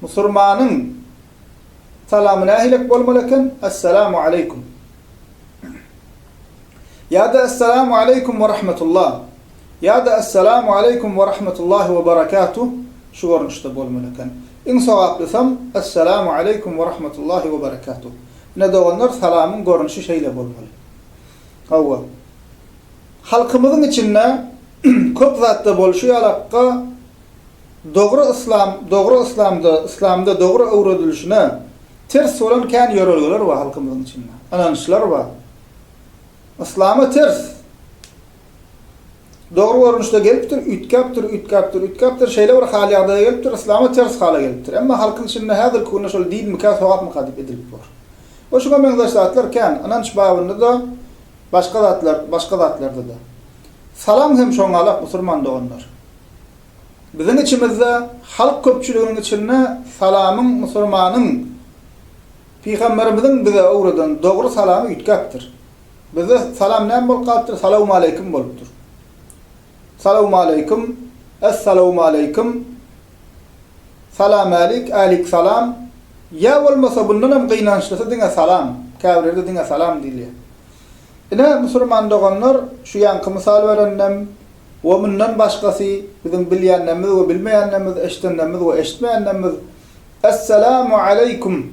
Musulmanyň salamy nähilek bolmalyken? Assalamu aleykum. Ýa-da assalamu aleykum we rahmetullah. Ýa-da assalamu aleykum we rahmetullahi we berekatuh şu görnüşde bolmalyken. Iň sowapdysam assalamu aleykum we rahmetullahi we berekatuh. Ne doganlar salamyň görnüşi şeýle bolmaly. Hawa. Halkymyzyň içinde köp zatda bolşy alakka İslamda dogry öwredilişine ters bolan kän ýörelgeler we halkymyzyň içinde. Ananyşlar we İslam'a ters. Dogry görnüşde gelipdir, ütkapdyr, şeýle bir hal ýagdaýa gelipdir, İslam'a ters hala gelipdir. Emma halkyň içinde häzir kunu şol din mikas sowap mukadip edilip bor. O şuňa meňzeş zatlar kän, ananç babynda da başga zatlarda da. Salam hem şoňalak musulman doganlar. Biziň içimizde halk köpçüliginiň içinde salamyň musulmanyň Peygamberimiziň bize öwreden dogry salamy ütkapdyr. Bize salam näme bolup galypdyr? Salamu aleykum bolupdyr. Salamu aleykum, assalamu aleykum, salam alik salam. Ya bolmasa bundan hem gynançlysa diňe salam, käbirde diňe salam diýilýär. Ine musulman doganlar şu ýanky mysal berendem, we mundan başgasy biziň bilýänlerimiz we bilmeýänlerimiz, eşitenlerimiz we eşitmeýänlerimiz assalamu aleykum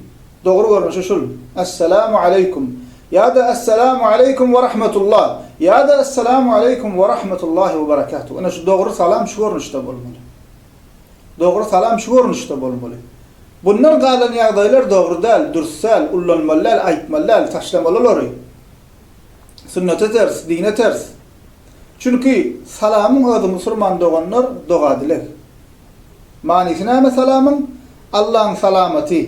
dogry görnüşi şul. Assalamu aleykum. Ya da assalamu aleykum ve rahmetullah. Ya da assalamu aleykum ve rahmetullahi ve berekatuhu. Ine şu dogry salam şu görnüşde bolmaly. Dogry salam şu görnüşde bolmaly. Bundan galan ýagdaýlar dogry däl, dursal, ullanmalar, aýtmalar, taşlamalar. Sünnete ters, dine ters. Çünkü salamyň özü musulman doganlar dogadylek. Manysy näme salamyň? Allahyň salamaty,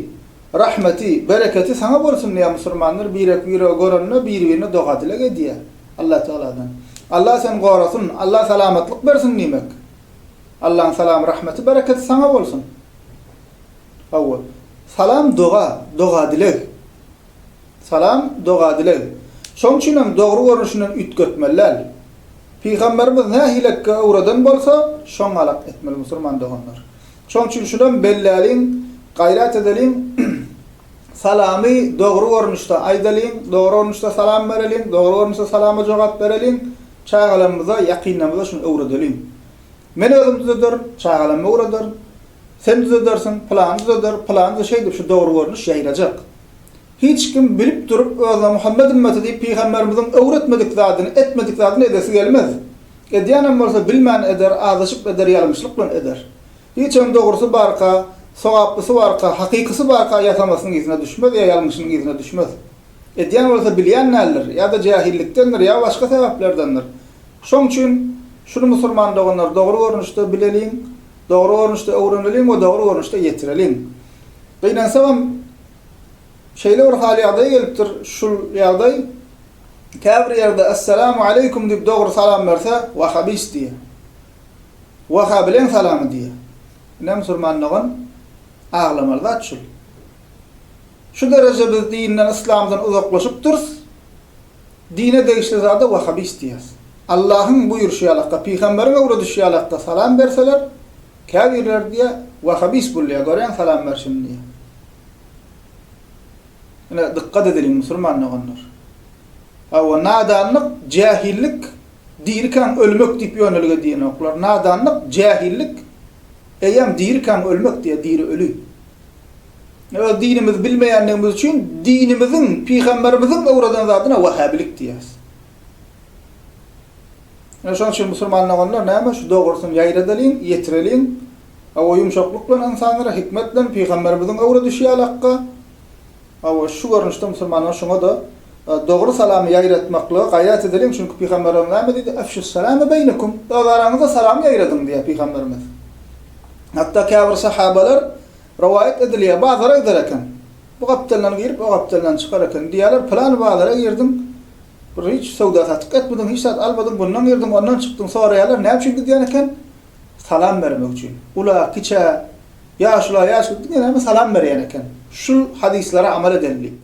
rahmeti, bereketi sana bolsun diýär musulmanlar birek görenne bir-birine dogadylek edýär. Allah Taala'dan. Allah sen gorasyn, Allah salamatlyk bersin diýmek. Allahyň salam, rahmeti, bereketi sana bolsun. Awwal. Salam dogadylek. Salam dogadylek. Şoň üçin hem dogry görnüşinden ütgetmeler. Peygamberimiz nähilekke öwreden bolsa, şoň alak etmeli musulman doganlar. Şoň üçin şudan bellälin, gayrat edelin, salamy dogry görnüşde aýdalyn, dogry görnüşde salam berelin, dogry görnüşde salama jogap berelin, çağalamyza, ýakynamyza şunu öwredelin. Men özüm düzedir, çağalamy öwreder. Sen düzedersin, plan düzeder, plan şeýdir, şu dogry görnüş ýaýrajak. Hiç kim bilip durup özü Muhammed ümmeti diýip Peygamberimizin öwretmedik zadyny, etmedik zadyny edesi gelmez. Edýänem bolsa bilmän eder, azaşyp eder, ýalmyşlyk bilen eder. Hiç hem dogrusy barka, sowaplysy barka, hakykysy barka ýasamasynyň ýüzüne düşmez ýa ýalmyşynyň ýüzüne düşmez. Edýän bolsa bilýän näler, ýa da jahillikdendir, ýa başga sebäplerdendir. Şoň üçin şunu musulman doganlar dogry görnüşde bilelin, dogry görnüşde öwrenelin we dogry görnüşde ýetirelin. Beýnansam şeýle bir hal ýagdaýa gelipdir, şul ýagdaý käbir ýerde assalamu aleykum diýip dogry salam berse, wahabis diýär. Wahab bilen salamy diýär. Ne musulman dogan aglamaly zat şul. Şu derece biz dinden, İslamdan uzaklaşıp duruz, dine degişli zada wahabis diýär. Allahyň buýruşy ýalakda, Peýgamberiň öwredişi ýalakda salam berseler, käbirler diýär, wahabis bolýar, gören salam bersin diýär. Ine dikkat edelim musulman doganlar. Awa nadanlyk, jahillik diýirken ölmek diýip ýönelge diýen oklar. Nadanlyk, jahillik eýem diýirken ölmek diýe, diýri ölü. O dinimiz bilmeýänligimiz üçin dinimiziň, Peýgamberimiziň öwreden zadyna wahabilik diýäs. Şoň üçin musulman doganlar näme şu dogrusyny ýaýradalyn, ýetirelin. Awa ýumşaklyk bilen insanlara hikmet bilen Peýgamberimiziň öwredişi ýalakda awa şu görnüşde musulmanlar şoňa da dogry salamy ýaýratmakly gaýrat edelim, çünki Peýgamberimiz näme diýdi? Afşus salamy beýnekum. Araňyzda salam ýaýradym diýär Peýgamberimiz. Hatda käbir sahabalar rivayet edilýär, bazara ederken. Bu gapdan girip o gapdan çykar eken diýerler, plan bazara girdim. Bir hiç sowda satdyk etmedim, hiç sat almadım, bundan girdim, ondan çykdym, soraýarlar, näme üçin diýen eken? Salam bermek üçin. Ula kiçe ýaşla ýaş diýen salam berýän eken. Şu hadislere amel edelim.